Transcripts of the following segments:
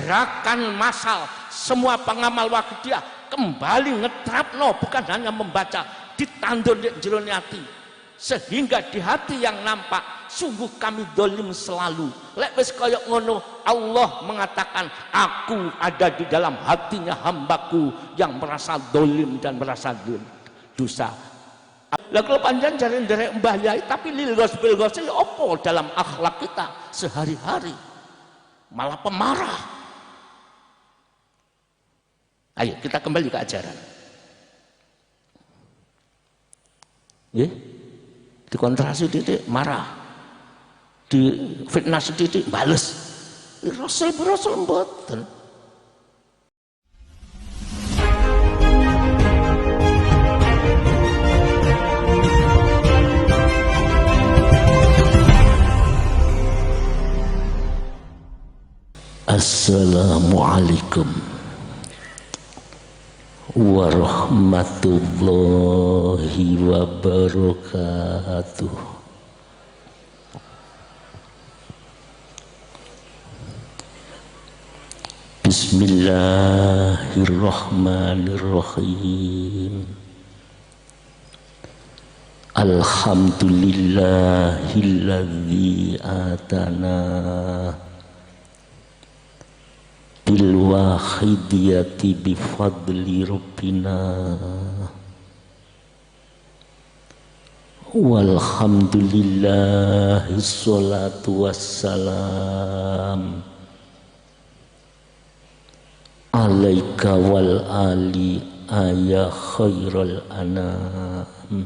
gerakan massal semua pengamal Wahidiyah kembali ngetrapno, bukan hanya membaca, ditandur di jero hati, sehingga di hati yang nampak sungguh kami dolim selalu. Lek wis koyok ngono, Allah mengatakan aku ada di dalam hatinya hambaku yang merasa dolim dan merasa dosa. Lah kalau panjang jare nderek Mbah Yai, tapi lil gospel ya opo dalam akhlak kita sehari-hari malah pemarah. Ayo kita kembali ke ajaran. Ya, dikontrasi titik marah, di fitnah sedikit bales. Rasul mboten. Assalamualaikum warahmatullahi wabarakatuh. Bismillahirrahmanirrahim. Alhamdulillahilladzi atana bil wahidiyati bifadli rabbina walhamdulillahi sholatu wassalam alaika wal ali ya khairal anam.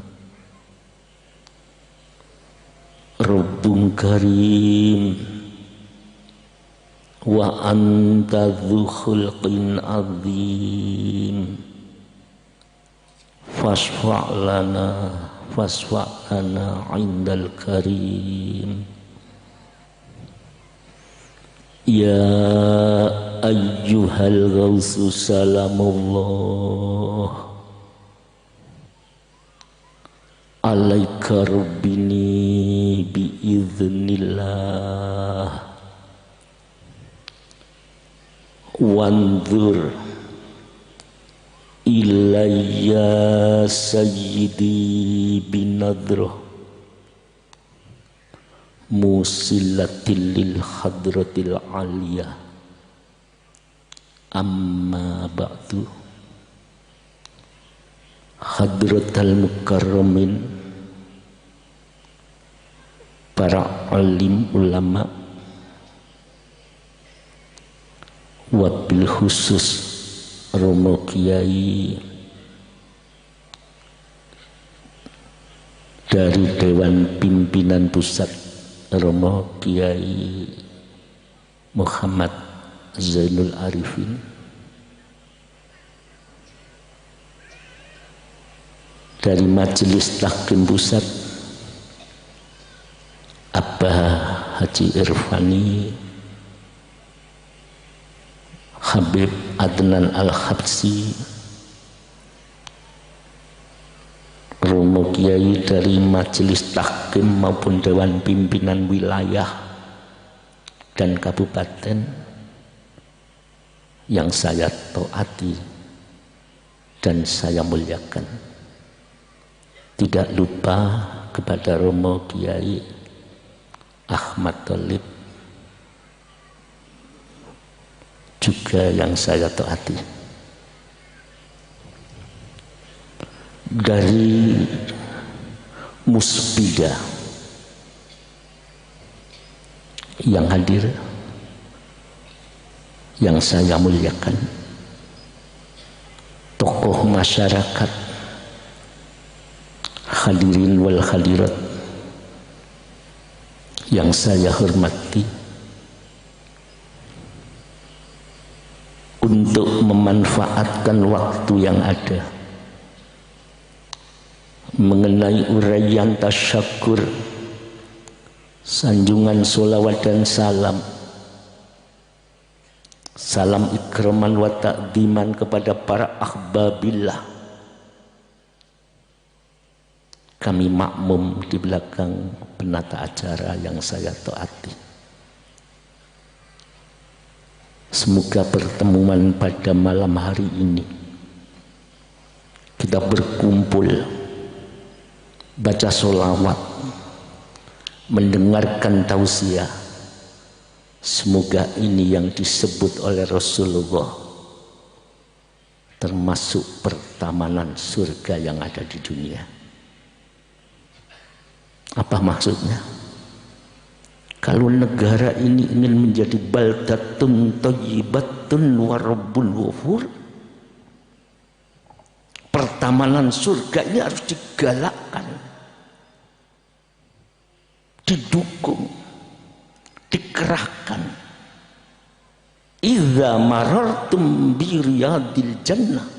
Rabbun karim wa anta dzu khulqin azim fasfa'lana indal karim ya ayyuhal ghausu salamullah alaika rabbini biiznillah wanzur ilayya sayyidi binadroh musilatil lil hadratil aliyah amma ba'du. Hadratal mukarramin, para alim ulama, wabil khusus Romo Kiai dari Dewan Pimpinan Pusat Romo Kiai Muhammad Zainul Arifin, dari Majelis Tahkim Pusat Abah Haji Irfani, Habib Adnan Al-Habsi, Romo Kiai dari Majelis Tahkim maupun Dewan Pimpinan Wilayah dan Kabupaten yang saya taati dan saya muliakan. Tidak lupa kepada Romo Kiai Ahmad Thalib juga yang saya taati. Dari Musbida yang hadir, yang saya muliakan, tokoh masyarakat, hadirin wal hadirat yang saya hormati, untuk memanfaatkan waktu yang ada mengenai uraian tasyakur, sanjungan sholawat dan salam, salam ikraman wa ta'diman kepada para ahbabillah. Kami makmum di belakang penata acara yang saya taati. Semoga pertemuan pada malam hari ini kita berkumpul, baca sholawat, mendengarkan tausiah. Semoga ini yang disebut oleh Rasulullah termasuk pertamanan surga yang ada di dunia. Apa maksudnya? Kalau negara ini ingin menjadi baldatun thayyibatun wa rabbun ghafur, pertamanan surga ini harus digalakkan, didukung, dikerahkan. Idza marartum bi riyadil jannah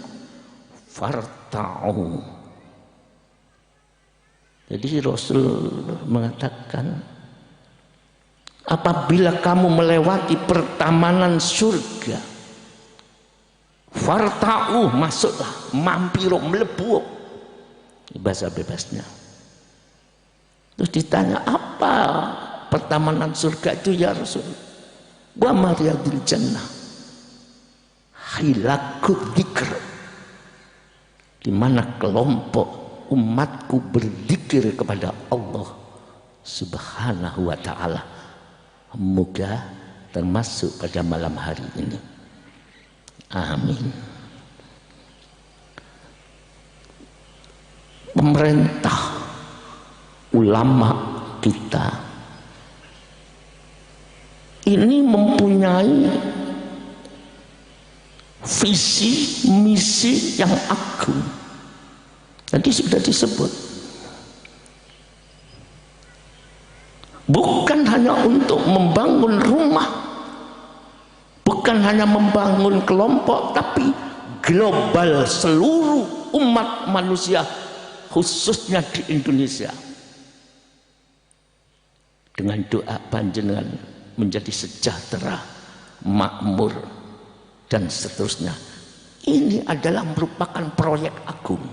farta'u. Jadi Rasul mengatakan, apabila kamu melewati pertamanan surga, farta'u, masuklah, mampiro, mlebu. Bahasa bebasnya. Terus ditanya, apa pertamanan surga itu ya Rasul? Wa mariyadil jannah hilakut dzikr, di mana kelompok umatku berzikir kepada Allah Subhanahu wa ta'ala. Semoga termasuk pada malam hari ini. Amin. Pemerintah, ulama kita ini mempunyai visi misi yang agung. Tadi sudah disebut. Bukan hanya untuk membangun rumah, bukan hanya membangun kelompok, tapi global, seluruh umat manusia, khususnya di Indonesia. Dengan doa panjenengan menjadi sejahtera, makmur, dan seterusnya. Ini adalah merupakan proyek agung.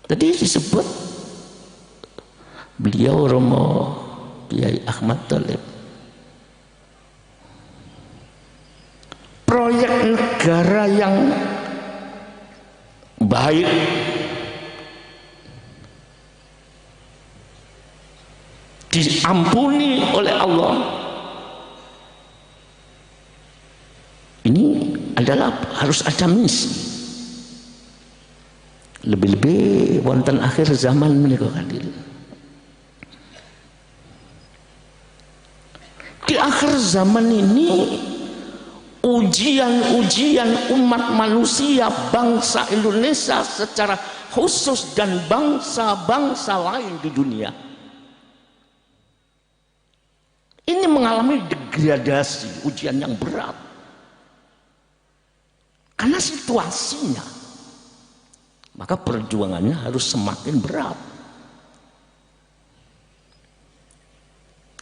Tadi disebut beliau Romo Kiai Ahmad Thalib, proyek negara yang baik, diampuni oleh Allah. Ini adalah harus ada misi. Lebih-lebih wonten akhir zaman menika hadirin. Di akhir zaman ini ujian-ujian umat manusia, bangsa Indonesia secara khusus dan bangsa-bangsa lain di dunia ini mengalami degradasi, ujian yang berat karena situasinya, maka perjuangannya harus semakin berat.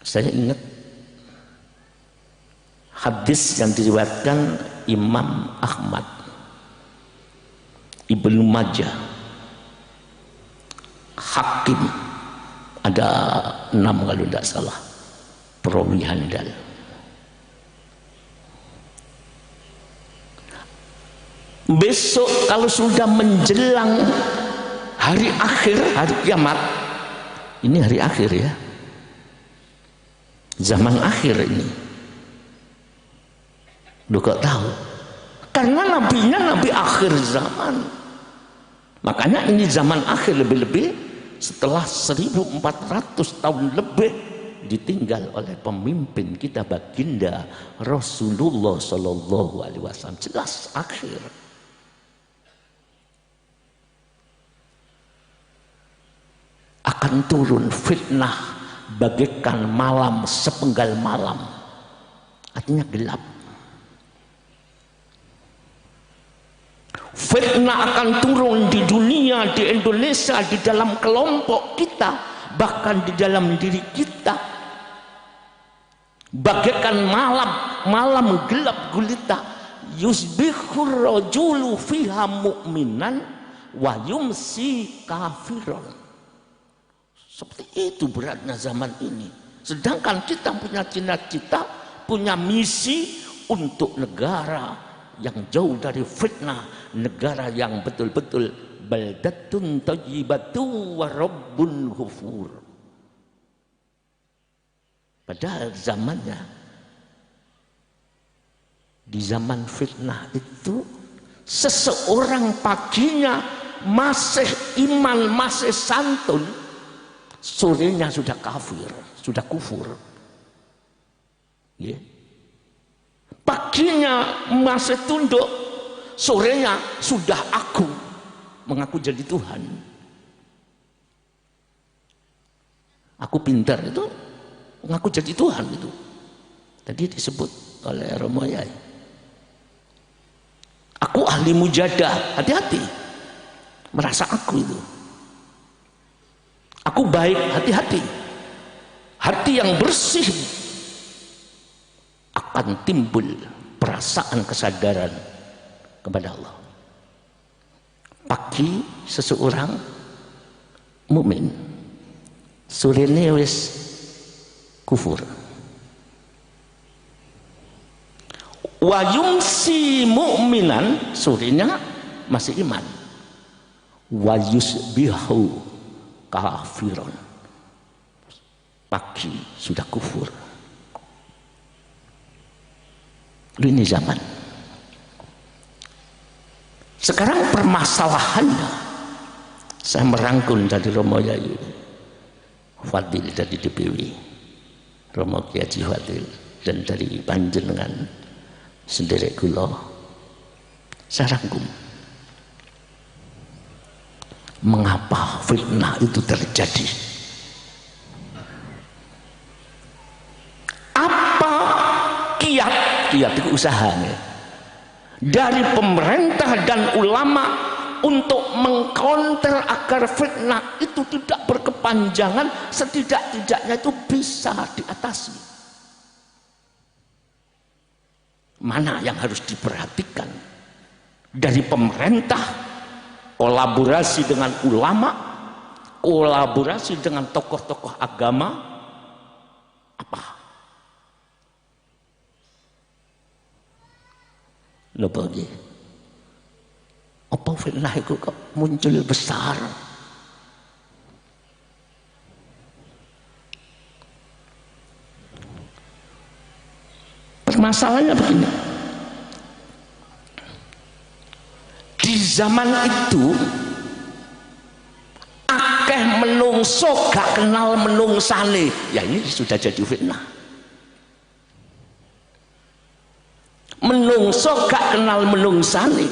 Saya ingat hadis yang diriwayatkan Imam Ahmad, Ibnu Majah, Hakim, ada 6 kalau tidak salah perawi handal. Besok kalau sudah menjelang hari akhir, hari kiamat, ini hari akhir ya, zaman akhir ini. Lu kok tahu? Karena nabinya nabi akhir zaman. Makanya ini zaman akhir, lebih-lebih setelah 1400 tahun lebih ditinggal oleh pemimpin kita baginda Rasulullah Sallallahu Alaihi Wasallam. Jelas akhir. Akan turun fitnah bagaikan malam sepenggal malam. Artinya gelap. Fitnah akan turun di dunia, di Indonesia, di dalam kelompok kita, bahkan di dalam diri kita. Bagaikan malam gelap gulita, yusbihur rajulu fiha mu'minan wa yumsi kafiron. Seperti itu beratnya zaman ini. Sedangkan kita punya cita-cita, punya misi untuk negara yang jauh dari fitnah, negara yang betul-betul baldatun thayyibatu wa rabbun ghafur. Padahal zamannya, di zaman fitnah itu, seseorang paginya masih iman, masih santun, sorenya sudah kafir, sudah kufur. Yeah. Paginya masih tunduk, sorenya sudah mengaku jadi Tuhan. Aku pintar itu mengaku jadi Tuhan itu. Tadi disebut oleh Romo Yai. Aku ahli mujadah, hati-hati. Merasa aku itu. Aku baik, hati-hati. Hati yang bersih akan timbul perasaan kesadaran kepada Allah. Pagi seseorang mukmin, sorene wis kufur. Wa yumsi mu'minan, sorenya masih iman. Wa yusbihu kafiron, pagi sudah kufur. Ini zaman. Sekarang permasalahannya, saya merangkum dari Romo Yai Fadil dari DPW, Romo Kiai Haji Fadil, dan dari panjenengan sendiri kula, saya rangkum. Mengapa fitnah itu terjadi? Apa kiat itu usahanya dari pemerintah dan ulama untuk mengkonter agar fitnah itu tidak berkepanjangan, setidak-tidaknya itu bisa diatasi? Mana yang harus diperhatikan? Dari pemerintah, kolaborasi dengan ulama, kolaborasi dengan tokoh-tokoh agama, apa? Lho bagi apa fitnah itu kok muncul besar? Permasalahannya begini, di zaman itu akeh menungso gak kenal menungsane, ya ini sudah jadi fitnah. Menungso gak kenal menungsane.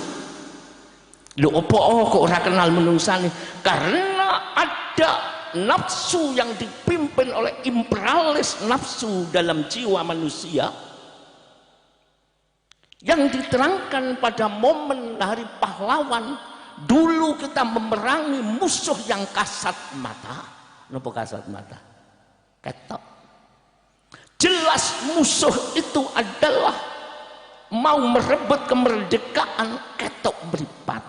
Lho opo kok ora kenal menungsane? Karena ada nafsu yang dipimpin oleh imperalis nafsu dalam jiwa manusia, yang diterangkan pada momen hari pahlawan. Dulu kita memerangi musuh yang kasat mata. Napa kasat mata? Ketok. Jelas musuh itu adalah mau merebut kemerdekaan, ketok beripat.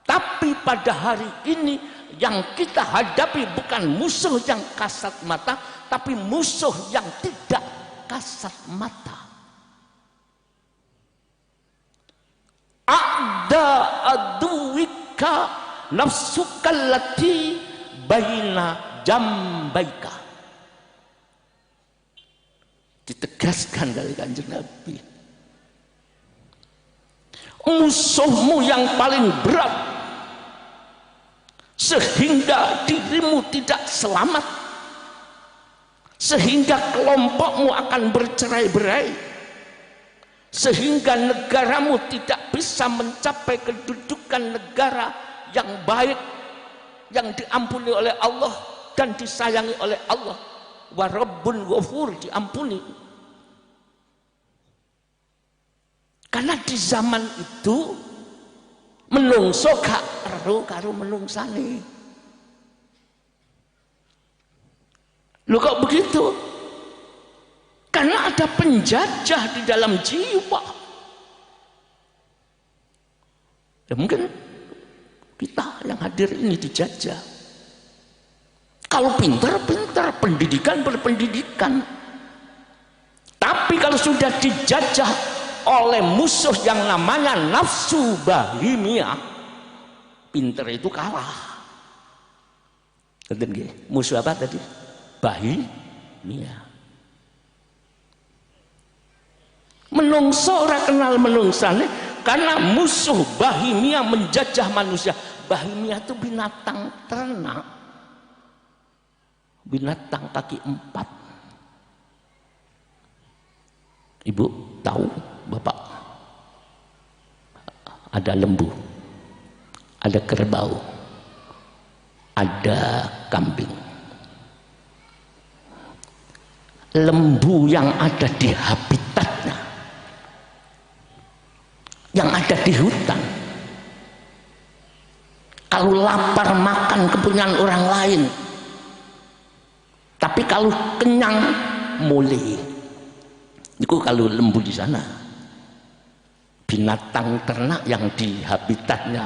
Tapi pada hari ini yang kita hadapi bukan musuh yang kasat mata, tapi musuh yang tidak kasat mata. A'da aduwika nafsukallati baina jambaika. Ditegaskan dari Kanjeng Nabi. Musuhmu yang paling berat, sehingga dirimu tidak selamat, sehingga kelompokmu akan bercerai-berai, sehingga negaramu tidak bisa mencapai kedudukan negara yang baik, yang diampuni oleh Allah dan disayangi oleh Allah. Wa rabbun ghafur, diampuni. Karena di zaman itu menungso gak karo menungsane. Loh kok begitu? Karena ada penjajah di dalam jiwa. Ya mungkin kita yang hadir ini dijajah. Kalau pintar-pintar, pendidikan berpendidikan. Tapi kalau sudah dijajah oleh musuh yang namanya nafsu bahimia, pintar itu kalah. Musuh apa tadi? Bahimia. Menungso ora kenal menungsane karena musuh bahimia menjajah manusia. Bahimia itu binatang ternak, binatang kaki 4. Ibu tahu, Bapak, ada lembu, ada kerbau, ada kambing. Lembu yang ada di habitatnya, yang ada di hutan, kalau lapar makan kepunyaan orang lain, tapi kalau kenyang mulai. Itu kalau lembu di sana. Binatang ternak yang di habitatnya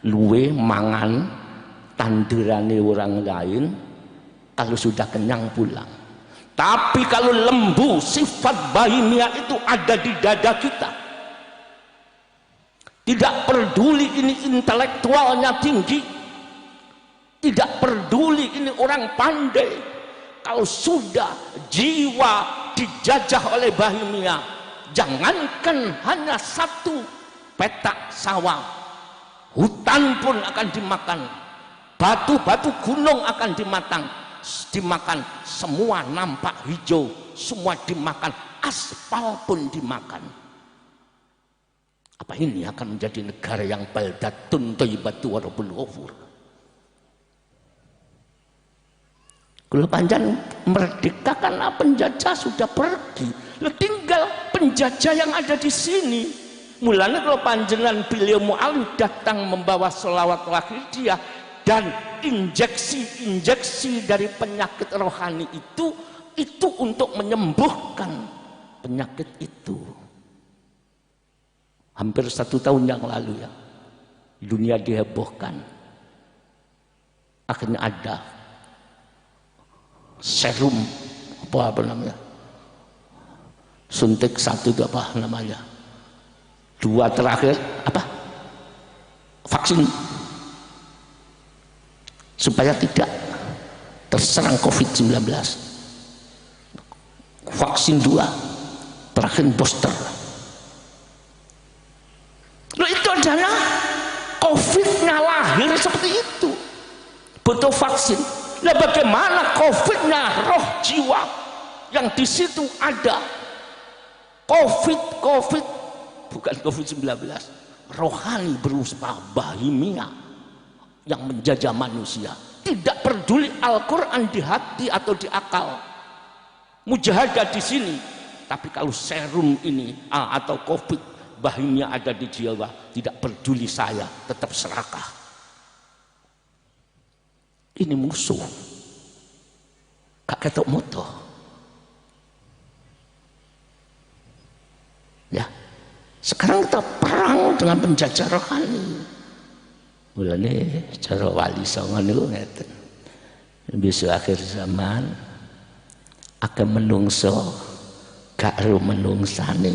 luwe mangan tandurane orang lain, kalau sudah kenyang pulang. Tapi kalau lembu, sifat bahimia itu ada di dada kita. Tidak peduli ini intelektualnya tinggi, tidak peduli ini orang pandai. Kalau sudah jiwa dijajah oleh bahimia, jangankan hanya satu petak sawah, hutan pun akan dimakan, batu-batu gunung akan dimakan, semua nampak hijau, semua dimakan, aspal pun dimakan. Apa ini akan menjadi negara yang baldatun thayyibatu wa rabbul ghafur? Kalau panjang merdeka karena penjajah sudah pergi, tinggal penjajah yang ada di sini. Mulanya kalau panjenengan beliau mu'alif datang membawa sholawat wahidiyah dan injeksi dari penyakit rohani itu untuk menyembuhkan penyakit itu. Hampir 1 tahun yang lalu ya, dunia dihebohkan. Akhirnya ada serum apa namanya, suntik 1 itu apa namanya, 2 terakhir apa, vaksin supaya tidak terserang COVID-19. Vaksin 2 terakhir booster. Loh, itu adalah COVID-nya lahir seperti itu, butuh vaksin. Nah, bagaimana COVID-nya roh jiwa yang di situ ada COVID bukan COVID-19, rohani berupa bahimia yang menjajah manusia. Tidak peduli Al-Quran di hati atau di akal, mujahadah di sini. Tapi kalau serum ini atau COVID bahimia ada di jiwa, tidak peduli saya, tetap serakah. Ini musuh, gak ketok moto ya. Sekarang kita perang dengan penjajah rohani. Mulane cara wali songo niku ngeten, besok akhir zaman akan menungso gak ro menungsane.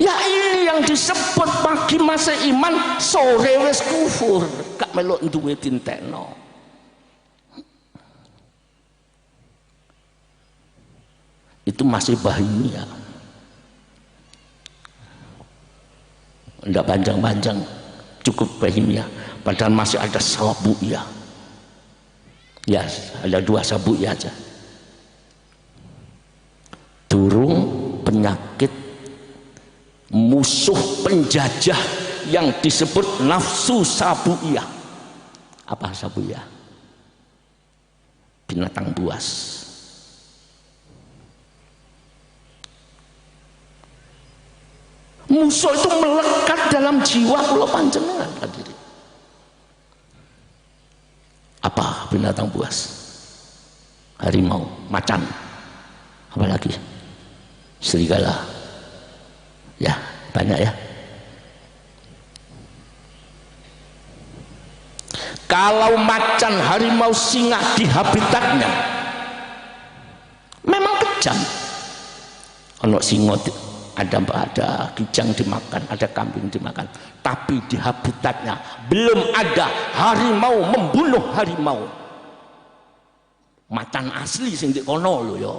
Ya ini yang disebut pagi masa iman, sore wis kufur, gak melok duwe tintekno. Itu masih bahimia. Enggak panjang-panjang, cukup bahimia. Padahal masih ada sabu'iyah. Ya, ada 2 sabu'iyah aja. Durung penyakit musuh penjajah yang disebut nafsu sabu'iyah. Apa sabu'iyah? Binatang buas. Musuh itu melekat dalam jiwa kula panjenengan hadirin. Apa binatang buas? Harimau, macan, apa lagi? Serigala. Ya, banyak ya. Kalau macan, harimau, singa di habitatnya memang kejam. Ono singa ada kijang dimakan, ada kambing dimakan, tapi di habitatnya belum ada harimau membunuh harimau. Macan asli sing di kono lho ya.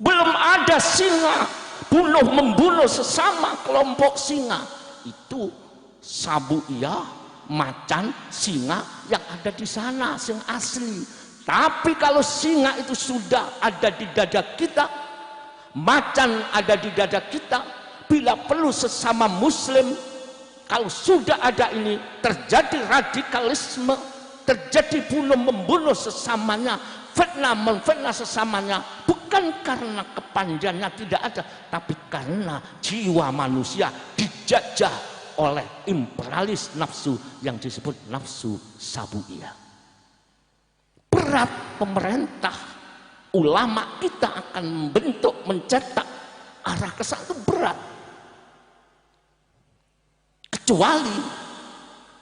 Belum ada singa membunuh sesama kelompok singa. Itu sabu iya, macan, singa yang ada di sana sing asli. Tapi kalau singa itu sudah ada di dada kita, macan ada di dada kita, bila perlu sesama muslim, kalau sudah ada ini terjadi radikalisme, terjadi bunuh membunuh sesamanya, fitnah memfitnah sesamanya, bukan karena kepanjangannya tidak ada, tapi karena jiwa manusia dijajah oleh imperialis nafsu yang disebut nafsu sabuiyah. Berat pemerintah, ulama kita akan membentuk, mencetak arah ke sana itu berat. Kecuali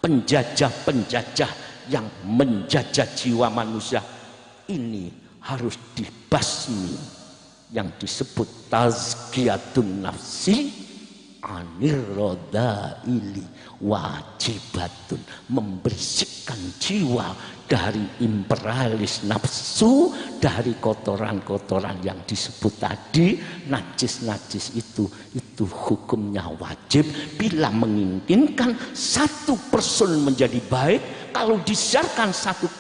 penjajah-penjajah yang menjajah jiwa manusia ini harus dibasmi, yang disebut tazkiyatun nafsi anir rodaili wajibatun, membersihkan jiwa dari imperialis nafsu, dari kotoran-kotoran yang disebut tadi, najis-najis itu hukumnya wajib. Bila menginginkan satu person menjadi baik, kalau disiarkan satu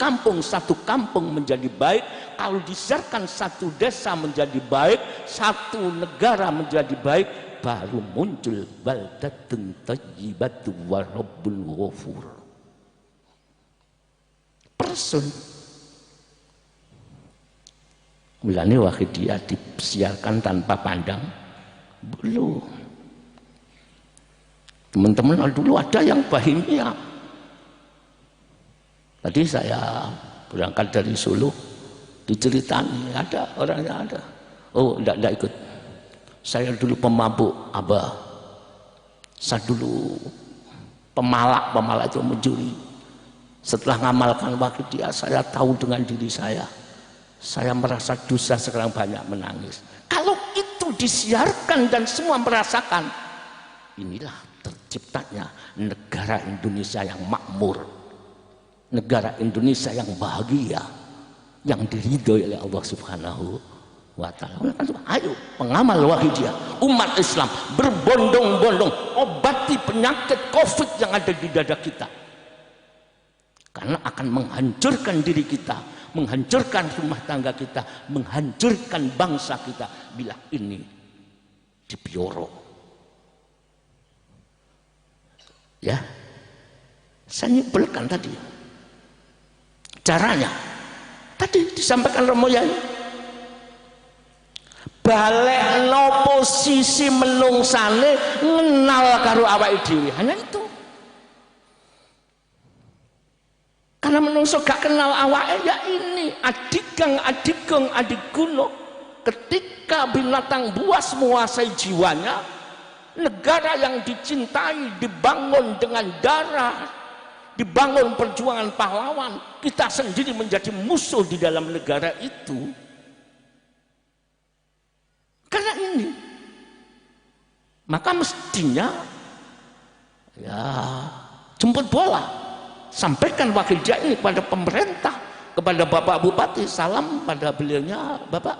kampung menjadi baik, kalau disiarkan satu desa menjadi baik, satu negara menjadi baik, baru muncul baldatun thayyibatu wa rabbul ghafur. Person mulane Wahidiyah disiarkan tanpa pandang bulu. Teman-teman dulu ada yang Bahimia. Tadi saya berangkat dari Solo, diceritani ada orangnya ada. Oh, enggak ikut. Saya dulu pemabuk Abah. Saya dulu pemalak itu mencuri. Setelah ngamalkan Wahidiyah, saya tahu dengan diri saya merasa dosa, sekarang banyak menangis. Kalau itu disiarkan dan semua merasakan, inilah terciptanya negara Indonesia yang makmur, negara Indonesia yang bahagia, yang diridhoi oleh Allah Subhanahu wa ta'ala. Ayo pengamal Wahidiyah, umat Islam berbondong-bondong obati penyakit COVID yang ada di dada kita, karena akan menghancurkan diri kita, menghancurkan rumah tangga kita, menghancurkan bangsa kita bila ini dipioro. Ya, saya nyimpulkan tadi caranya. Tadi disampaikan Romo Yai, balik no posisi menungsane ngenal karo awake dhewe, hanya itu. Karena menungso gak kenal awake, ya ini adigang adiguno. Ketika binatang buas menguasai jiwanya, negara yang dicintai dibangun dengan darah, dibangun perjuangan pahlawan, kita sendiri menjadi musuh di dalam negara itu. Karena ini, maka mestinya ya jemput bola, sampaikan Wahidiyah ini kepada pemerintah, kepada Bapak Bupati, salam pada beliaunya, Bapak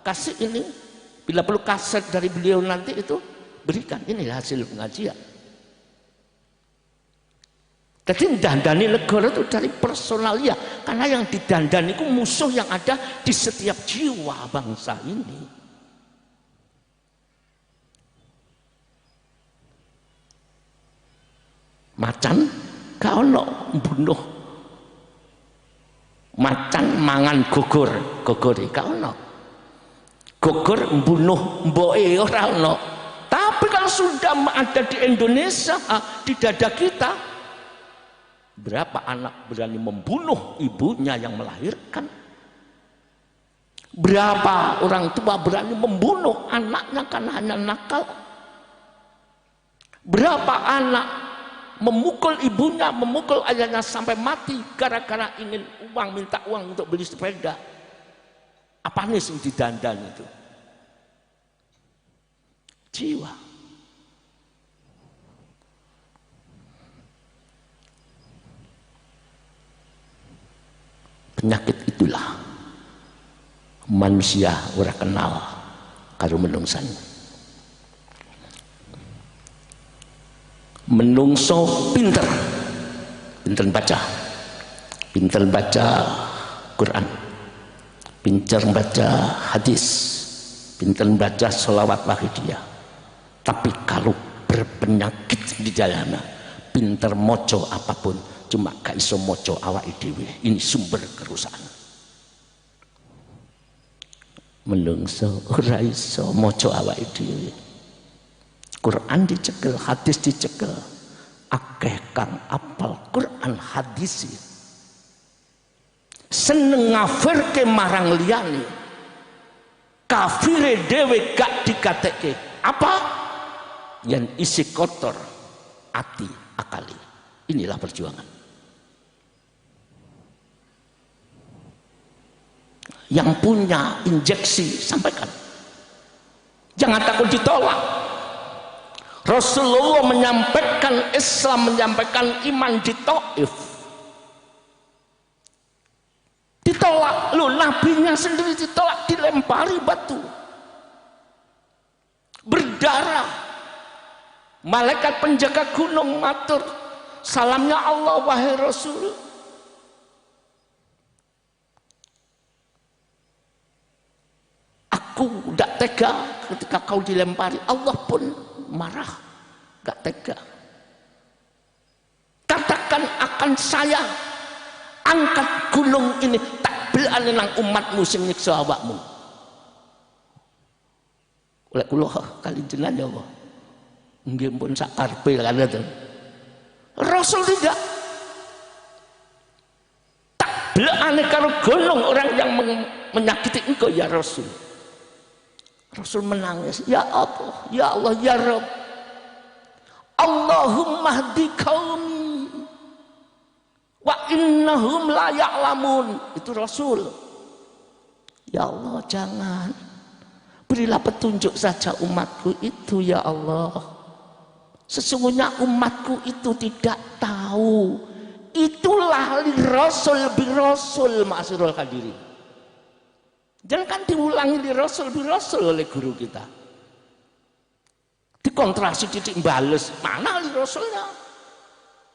kasih ini, bila perlu kaset dari beliau nanti itu berikan, ini hasil pengajian. Jadi dandani negara itu dari personalia, karena yang didandani itu musuh yang ada di setiap jiwa bangsa ini. Macan gak ono bunuh, macan mangan gogor gak ono, gogor bunuh mboke ora ono. Tapi kalau sudah ada di Indonesia, di dada kita, berapa anak berani membunuh ibunya yang melahirkan? Berapa orang tua berani membunuh anaknya karena hanya nakal? Berapa anak memukul ibunya, memukul ayahnya sampai mati gara-gara ingin uang, minta uang untuk beli sepeda. Apa nih yang didandan itu? Jiwa. Penyakit itulah manusia ora kenal karo menungsan. Menungso pinter baca Quran, pinter baca hadis, pinter baca sholawat wahidiyah. Tapi kalau berpenyakit di jalanan, pinter moco apapun, cuma gak iso moco awake dhewe. Ini sumber kerusakan. Menungso ora iso moco awake dhewe. Quran dicekel, hadis dicekel. Akeh kang apal Quran hadis seneng ngafirke marang liyane, kafire dhewe gak dikatekke apa yang isi kotor ati akali. Inilah perjuangan. Yang punya injeksi sampaikan, jangan takut ditolak. Rasulullah menyampaikan Islam, menyampaikan iman di Taif, ditolak. Loh, nabinya sendiri ditolak, dilempari batu, berdarah. Malaikat penjaga gunung matur, salamnya Allah wahai Rasul. Aku tidak tega ketika kau dilempari. Allah pun marah, gak tega. Katakan akan saya angkat gunung ini, tak belane nang umatmu sing nyiksa awakmu. Oleh kula kali jenengan ya Allah. Nggih pun sak karepe kan itu. Rasul tidak. Tak belane karo gunung orang yang menyakiti engkau ya Rasul. Rasul menangis, ya Allah, ya Allah, ya Rabb, Allahumma hdi qaumi wa innahum la ya'lamun. Itu Rasul. Ya Allah, jangan, berilah petunjuk saja umatku itu ya Allah. Sesungguhnya umatku itu tidak tahu. Itulah li Rasul bi Rasul ma'asirul hadirin. Jangan kan diulangi di Rasul oleh guru kita. Dikontrasi titik bales, mana li Rasulnya?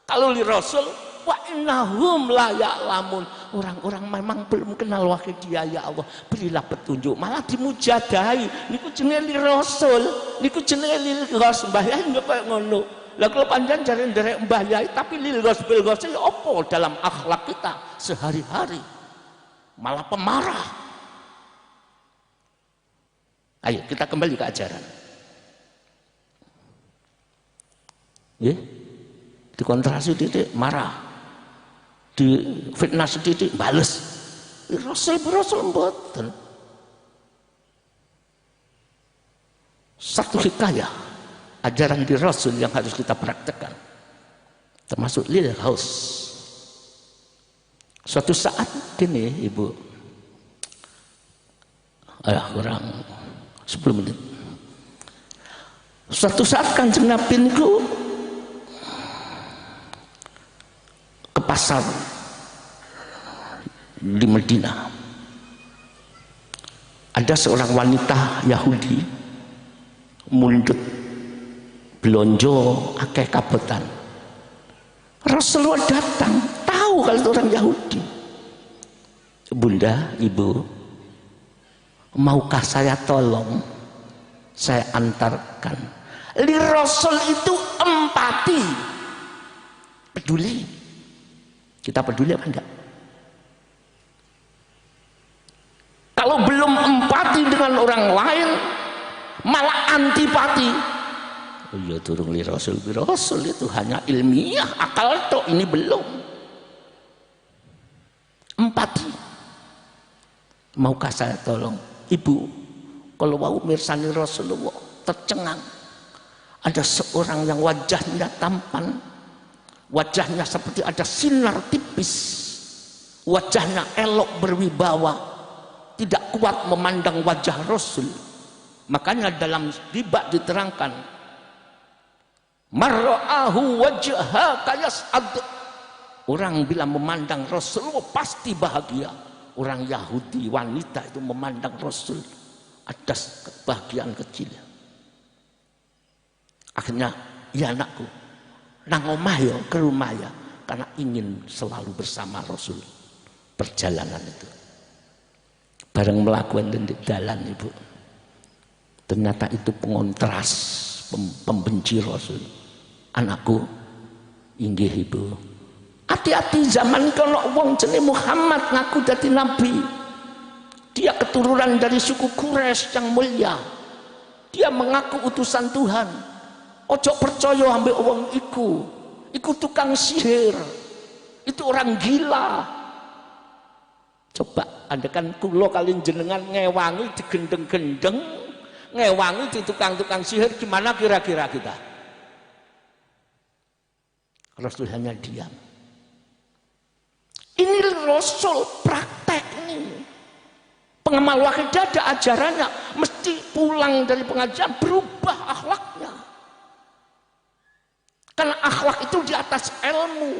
Kalau li Rasul, wa innahum la ya'lamun. Orang-orang memang belum kenal wahai dia ya Allah. Berilah petunjuk, malah dimujadahi. Niku jenenge li Rasul, niku jenenge li Ghos, Mbah Yai nggak kayak ngono. Lah kalau panjang jare nderek Mbah Yai, tapi lil Ghos bil Ghos ya apa dalam akhlak kita sehari-hari? Malah pemarah. Ayo kita kembali ke ajaran. Ya, dikontrasi titik marah, di fitnah titik bales. Rasul mboten. Satu hikayah ajaran di Rasul yang harus kita praktekkan, termasuk lil Ghaus. Suatu saat gini ibu, kurang 10 menit. Suatu saat Kanjeng Nabi niku ke pasar di Madinah. Ada seorang wanita Yahudi mundut belonjo akeh kabotan. Rasulullah datang, tahu kalau itu orang Yahudi. Bunda, ibu, maukah saya tolong, saya antarkan. Li Rasul itu empati, peduli. Kita peduli apa enggak? Kalau belum empati dengan orang lain, malah antipati. Oh iya, turun li Rasul itu hanya ilmiah, akal tok, ini belum. Empati. Maukah saya tolong? Ibu, kalau mau mirsani Rasulullah tercengang, ada seorang yang wajahnya tampan, Wajahnya seperti ada sinar tipis. Wajahnya elok berwibawa. Tidak kuat memandang wajah Rasul. Makanya dalam dibak diterangkan, marra'ahu wajha kayas'ad. Orang bila memandang Rasulullah pasti bahagia. Orang Yahudi wanita itu memandang Rasul ada kebahagiaan kecil. Akhirnya, ya anakku, nang omah ya ke rumah ya, karena ingin selalu bersama Rasul. Perjalanan itu bareng melakukan di jalan ibu, ternyata itu pengontras, pembenci Rasul. Anakku, inggih ibu, hati-hati zaman kalau wong jenenge Muhammad ngaku dadi nabi. Dia keturunan dari suku Quraisy yang mulia. Dia mengaku utusan Tuhan. Ojo percaya ambil wong iku. Iku tukang sihir. Itu orang gila. Coba andekan kula kali jenengan ngewangi digendeng-gendeng, ngewangi di tukang-tukang sihir, gimana kira-kira kita? Rasul hanya diam. Ini Rasul praktek nih. Pengamal wakidah ada ajarannya, mesti pulang dari pengajian berubah akhlaknya. Karena akhlak itu di atas ilmu.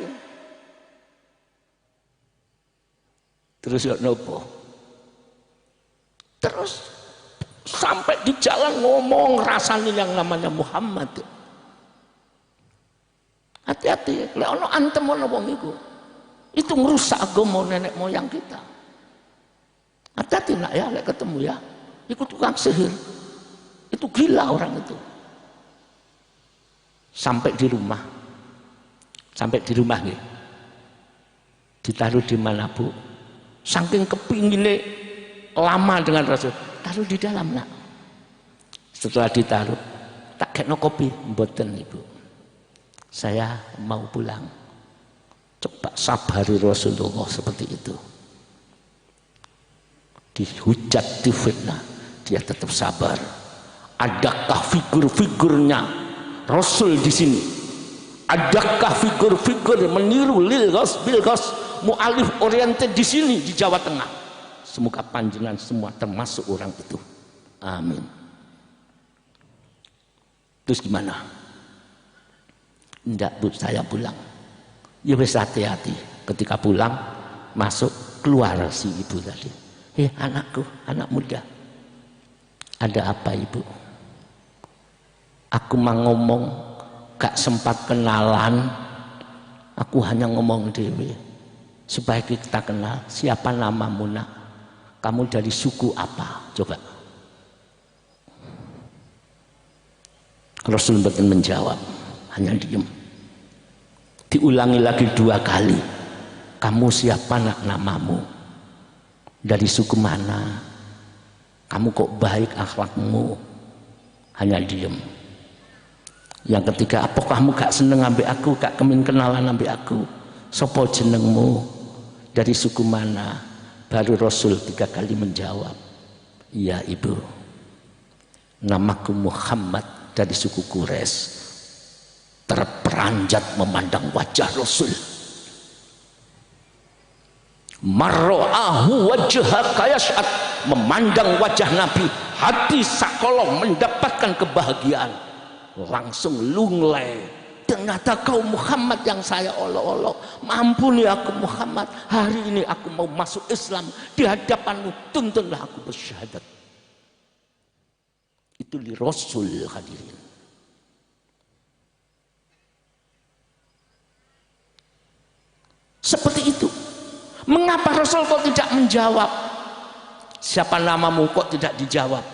Terus ya nopo. Terus sampai di jalan ngomong rasanya yang namanya Muhammad. Hati-hati, lek ono antem ono wong iku. Itu merusak agama nenek moyang kita. Hati-hati nak ya, lek ketemu ya. Iku tukang sihir. Itu gila orang itu. Sampai di rumah. Sampai di rumah nih. Ditaruh di mana bu? Saking kepinginnya lama dengan Rasul, taruh di dalam nak. Setelah ditaruh, tak kena kopi, mboten ibu. Saya mau pulang. Coba sabari Rasulullah seperti itu. Dihujat, difitnah, dia tetap sabar. Adakah figur-figurnya Rasul di sini? Adakah figur-figur meniru lil ghos bil ghos mu'alif oriented di sini di Jawa Tengah? Semoga panjenengan semua termasuk orang itu. Amin. Terus gimana? Enggak bu, saya pulang. Ya wis hati-hati. Ketika pulang, masuk keluar si ibu tadi. Anakku, anak muda. Ada apa ibu? Aku mau ngomong, gak sempat kenalan. Aku hanya ngomong dewe. Supaya kita kenal, siapa namamu nak? Kamu dari suku apa? Coba. Rasul betul menjawab, hanya diem. Diulangi lagi 2 kali. Kamu siapa nak namamu? Dari suku mana? Kamu kok baik akhlakmu? Hanya diem. Yang ketiga, apa kamu gak seneng ambil aku, gak kemin kenalan ambil aku? Sopo jenengmu? Dari suku mana? Baru Rasul 3 kali menjawab, iya ibu, namaku Muhammad, dari suku Quraisy. Terperanjat memandang wajah Rasul. Marra'ahu wajha kayas'ad, memandang wajah Nabi, hati sakolong mendapatkan kebahagiaan. Langsung lunglai. Ternyata kau Muhammad yang saya olok-olok. Mampuni aku Muhammad. Hari ini aku mau masuk Islam. Di hadapanmu tuntunlah aku bersyahadat. Itu li Rasul hadirin. Seperti itu. Mengapa Rasul kok tidak menjawab? Siapa namamu kok tidak dijawab?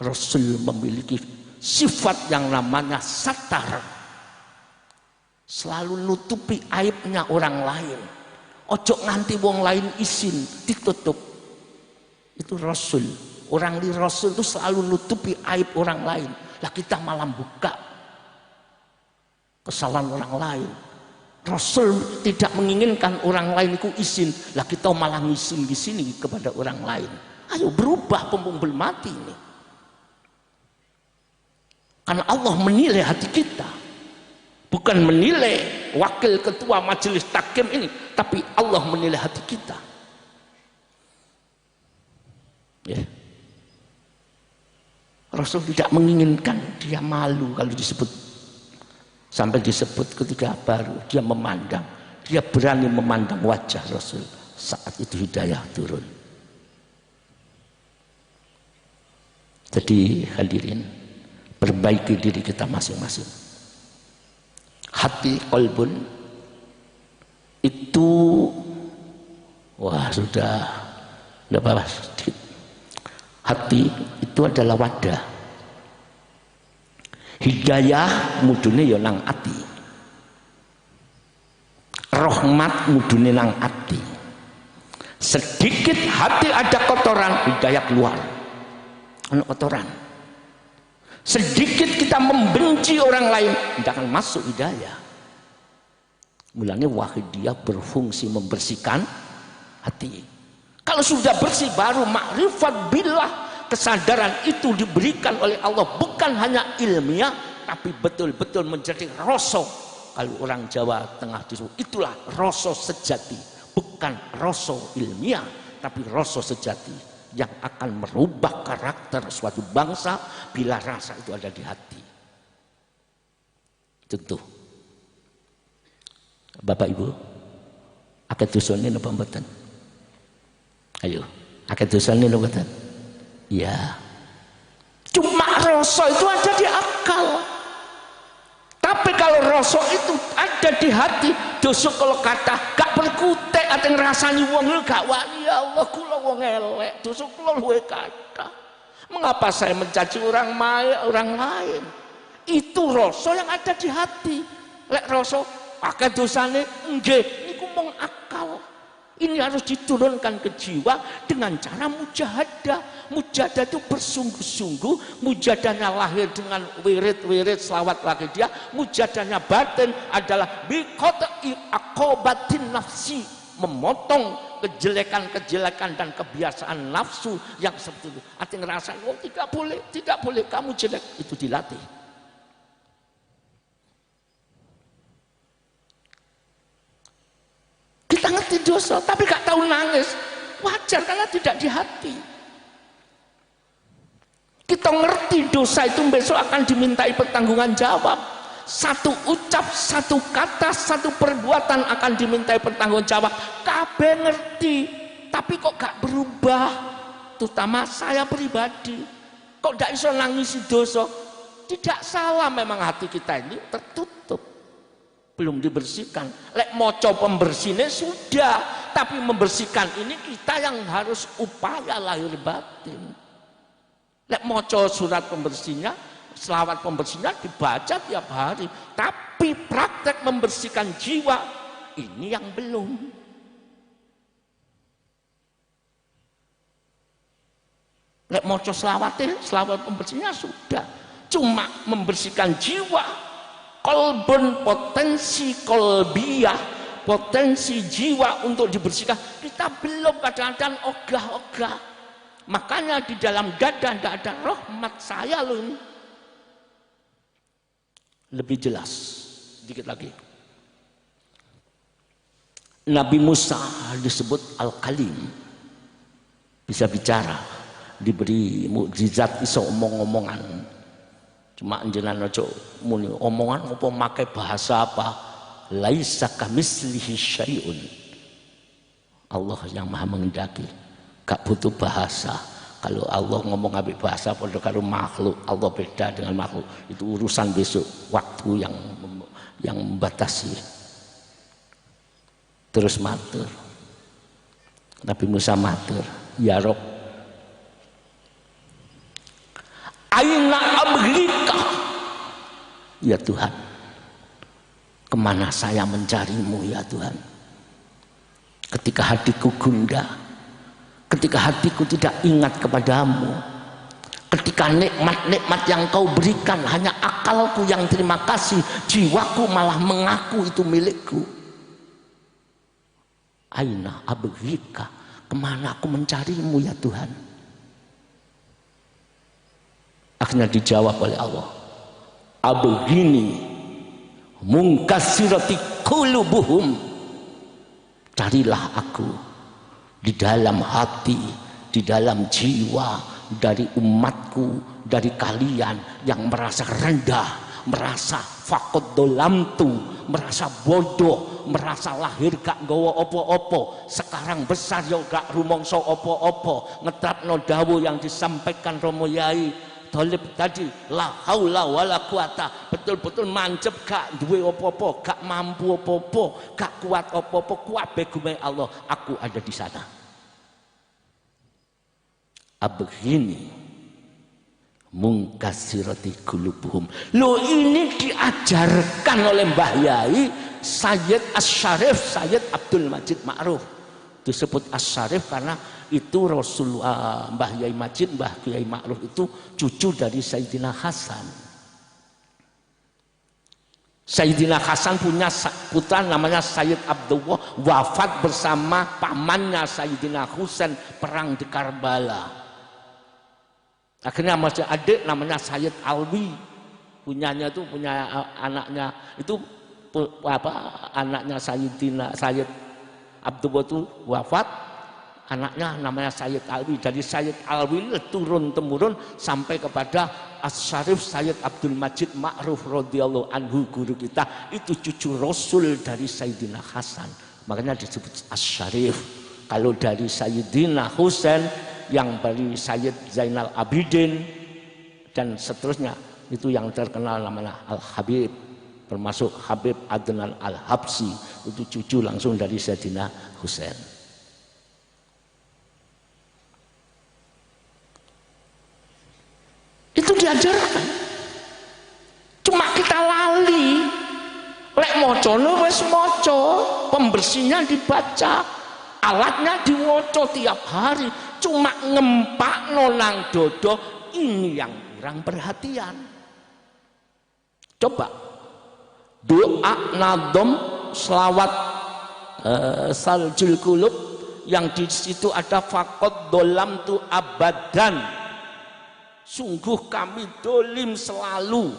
Rasul memiliki sifat yang namanya satar. Selalu nutupi aibnya orang lain. Ojo nganti wong lain izin ditutup. Itu Rasul. Orang di Rasul itu selalu nutupi aib orang lain. Lah kita malah buka kesalahan orang lain. Rasul tidak menginginkan orang lain itu izin. Lah kita malah ngizin di sini kepada orang lain. Ayo berubah pembel mati ini. Karena Allah menilai hati kita. Bukan menilai wakil ketua majelis taklim ini, tapi Allah menilai hati kita. Ya. Rasul tidak menginginkan dia malu kalau disebut. Sampai disebut ketika baru dia memandang, dia berani memandang wajah Rasul saat itu hidayah turun. Jadi hadirin, perbaiki diri kita masing-masing. Hati qalbun itu sudah enggak apa-apa sedikit. Hati itu adalah wadah. Hidayah mudune ya nang ati. Rahmat mudune nang ati. Sedikit hati ada kotoran, hidayah keluar. Ana kotoran. Sedikit kita membenci orang lain, tidak akan masuk hidayah. Mulanya wahidiyah berfungsi membersihkan hati. Kalau sudah bersih baru makrifat billah, kesadaran itu diberikan oleh Allah, bukan hanya ilmiah tapi betul-betul menjadi rasa. Kalau orang Jawa Tengah disebut itulah rasa sejati, bukan rasa ilmiah tapi rasa sejati yang akan merubah karakter suatu bangsa bila rasa itu ada di hati. Contoh, Bapak Ibu, akad dosane napa mboten? Ayo, akad dosane napa mboten? Ya. Cuma rasa itu ada di akal. Tapi kalau rasa itu ada di hati, dosa kalau kata gak berkutik ate ngrasani wong gak wani, ya Allah kula wong elek, dosa kula luwe kata. Mengapa saya mencaci orang lain? Itu rasa yang ada di hati. Lek rasa akeh dosane nggih niku mung akal. Ini harus diturunkan ke jiwa dengan cara mujahadah. Mujahadah itu bersungguh-sungguh. Mujahadahnya lahir dengan wirid-wirid selawat wahidiyah. Mujahadahnya batin adalah biqata'i aqobatin nafsi, memotong kejelekan-kejelekan dan kebiasaan nafsu yang seperti itu. Hati ngerasa, oh tidak boleh kamu jelek, itu dilatih. Kita ngerti dosa, tapi gak tahu nangis. Wajar karena tidak di hati. Kita ngerti dosa itu besok akan dimintai pertanggungan jawab. Satu ucap, satu kata, satu perbuatan akan dimintai pertanggungan jawab. Kabeh ngerti, tapi kok gak berubah. Terutama saya pribadi. Kok gak iso nangisi dosa? Tidak salah, memang hati kita ini tertutup. Belum dibersihkan. Lek moco pembersihnya sudah, tapi membersihkan ini kita yang harus upaya lahir batin. Lek moco surat pembersihnya, selawat pembersihnya dibaca tiap hari, tapi praktek membersihkan jiwa ini yang belum. Lek moco selawatnya, selawat pembersihnya sudah, cuma membersihkan jiwa. Kolbun, potensi kolbiyah, potensi jiwa untuk dibersihkan kita belum, kadang-kadang ogah-ogah. Makanya di dalam dada tidak ada rahmat saya loh ini. Lebih jelas sedikit lagi, Nabi Musa disebut Al-Kalim, bisa bicara, diberi mukjizat, iso omong-omongan. Cuma jenengan aja muni omongan apa pakai bahasa apa, laisa kamislihi syai'un. Allah yang maha mengendaki, gak butuh bahasa. Kalau Allah ngomong ambil bahasa pada karo makhluk, Allah beda dengan makhluk. Itu urusan besok, waktu yang membatasi. Terus matur, Nabi Musa matur, ya Rob, aina abghika, ya Tuhan, kemana saya mencarimu ya Tuhan. Ketika hatiku gundah, ketika hatiku tidak ingat kepadamu, ketika nikmat-nikmat yang kau berikan hanya akalku yang terima kasih, jiwaku malah mengaku itu milikku. Aina abghika, kemana aku mencarimu ya Tuhan. Akhirnya dijawab oleh Allah, abghini Mungkasirati qulubuhum, carilah aku di dalam hati, di dalam jiwa dari umatku, dari kalian yang merasa rendah, merasa faqad dolamtu, merasa bodoh, merasa lahir gak nggawa opo-opo, sekarang besar yo gak rumongso opo-opo, ngetrapno dawuh yang disampaikan Romo Yai Tholib tadi, la haula wala quwata, betul-betul mancep gak duwe opo-opo, gak mampu opo-opo, gak kuat opo-opo, kuwabe gume Allah, aku ada di sana. Abghini mungkasirati qulubuhum. Loh, ini diajarkan oleh Mbah Yai Sayyid Asy-Syarif Sayyid Abdul Majid Ma'ruf. Disebut Asy-Syarif karena itu Rasulullah, Mbah Yai Majid, Mbah Yai Ma'ruf itu cucu dari Sayyidina Hasan. Sayyidina Hasan punya putra namanya Sayyid Abdullah, wafat bersama pamannya Sayyidina Husain perang di Karbala. Akhirnya masih adik namanya Sayyid Alwi, punyanya itu punya anaknya itu anaknya Sayyid Abdullah itu wafat, anaknya namanya Sayyid Alwi. Dari Sayyid Alwi turun temurun sampai kepada Asy-Syarif Sayyid Abdul Majid Ma'ruf radhiyallahu anhu, guru kita itu cucu Rasul dari Sayyidina Hasan, makanya disebut Asy-Syarif. Kalau dari Sayyidina Husain yang dari Sayyid Zainal Abidin dan seterusnya itu yang terkenal namanya Al-Habib, termasuk Habib Adnan Al-Habsi, itu cucu langsung dari Sayyidina Husain. Itu diajarkan, cuma kita lali. Lek mocono wis moco, pembersihnya dibaca, alatnya diwoco tiap hari, cuma ngempak nonang dodo, ini yang kurang perhatian. Coba doa nadom selawat saljul kulub yang di situ ada faqad dolam tu abadan, sungguh kami dolim selalu,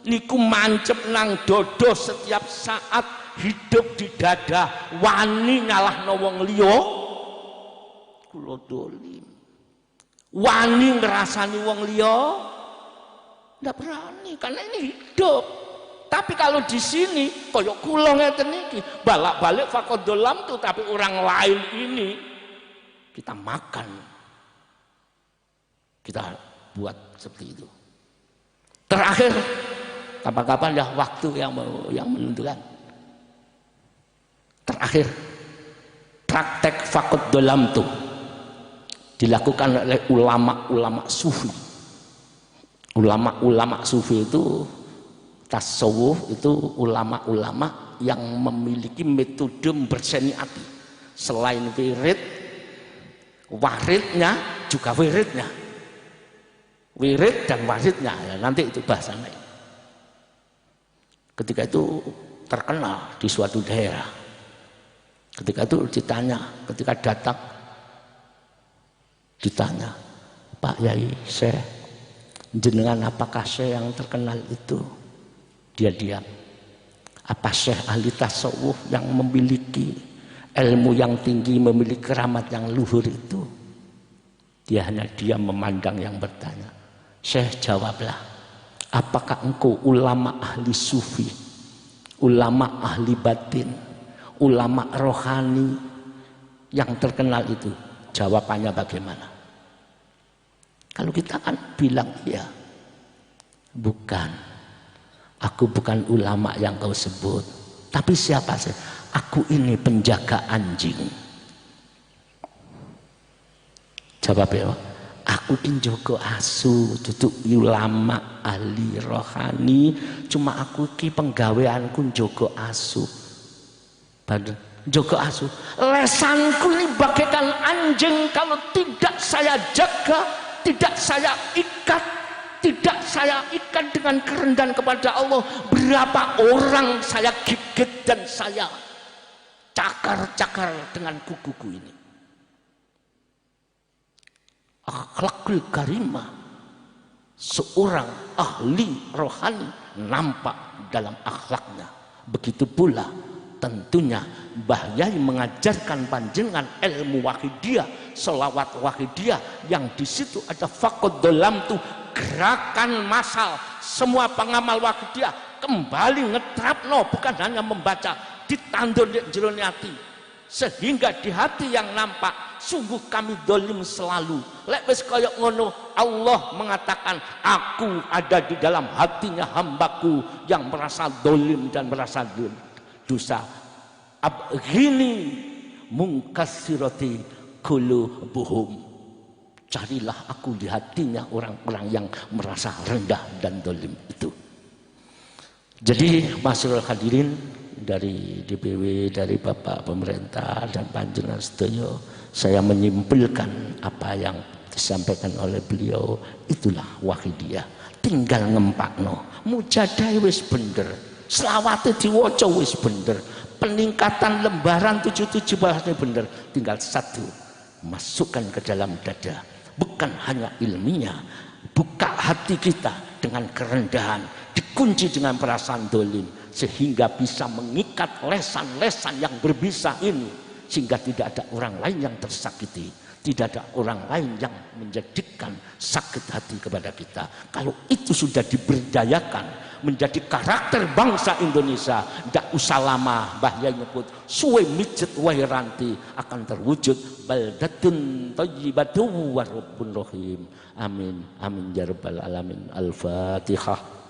niku mancep nang dodo setiap saat, hidup di dada, wani nyalahno wong liya, kula dolim, wani ngrasani wong liya ndak berani karena ini hidup. Tapi kalau di sini koyok kula ngeten iki balak-balik faqad dolam tuh, tapi orang lain ini kita makan, kita buat seperti itu. Terakhir, kapan-kapan ya waktu yang menentukan. Terakhir, praktek faqad dolam tuh dilakukan oleh ulama-ulama sufi. Ulama-ulama sufi itu tasawuf, itu ulama-ulama yang memiliki metode memberseni hati. Selain wirid, waridnya juga wiridnya, wirid dan waridnya ya, nanti itu bahasannya. Ketika itu terkenal di suatu daerah, ketika itu ditanya, ketika datang ditanya, Pak Yai, Syekh, jenengan apakah Syekh yang terkenal itu? Dia diam. Apa Syekh ahli tasawuf yang memiliki ilmu yang tinggi, memiliki keramat yang luhur itu? Dia hanya diam memandang yang bertanya. Syekh jawablah, apakah engkau ulama ahli sufi, ulama ahli batin, ulama rohani yang terkenal itu? Jawabannya bagaimana? Kalau kita kan bilang ya, bukan. Aku bukan ulama yang kau sebut. Tapi siapa sih? Aku ini penjaga anjing. Jawabnya, aku penjaga asu, duduk ulama ahli rohani. Cuma aku ki penggaweanku njogo asu. Njogo asu. Lesanku ini bagaikan anjing, kalau tidak saya jaga, tidak saya ikat dengan kerendahan kepada Allah. Berapa orang saya gigit dan saya cakar-cakar dengan kuku ini. Akhlakul karimah seorang ahli rohani nampak dalam akhlaknya. Begitu pula tentunya Mbah Yai mengajarkan panjenengan ilmu wahidiyah, selawat wahidiyah, yang di situ ada faqad dolamtu, gerakan massal. Semua pengamal wahidiyah kembali ngetrapno, bukan hanya membaca, ditandur di jero hati, sehingga di hati yang nampak sungguh kami dolim selalu. Lek wis kaya ngono, Allah mengatakan aku ada di dalam hatinya hambaku yang merasa dolim dan merasa dosa. Abghini mungkasirati qulubuhum, carilah aku di hatinya orang-orang yang merasa rendah dan dolim itu. Jadi masyarul hadirin dari DPW, dari Bapak Pemerintah dan panjenengan sedaya, saya menyimpulkan apa yang disampaikan oleh beliau, itulah wahidiyah. Tinggal ngempakno, mujadah wis bener, selawate diwaca wis bener, peningkatan lembaran 77 bahasnya bener, tinggal satu, masukkan ke dalam dada, bukan hanya ilmiah, buka hati kita dengan kerendahan, dikunci dengan perasaan dolim, sehingga bisa mengikat lesan-lesan yang berbisa ini, sehingga tidak ada orang lain yang tersakiti, tidak ada orang lain yang menjadikan sakit hati kepada kita. Kalau itu sudah diberdayakan menjadi karakter bangsa Indonesia, tidak usah lama Mbah Yai nyebut suwe mijet wae ranti akan terwujud baldatun thayyibatu wa rabbun rahim. Amin amin ya rabbal alamin. Al-Fatihah.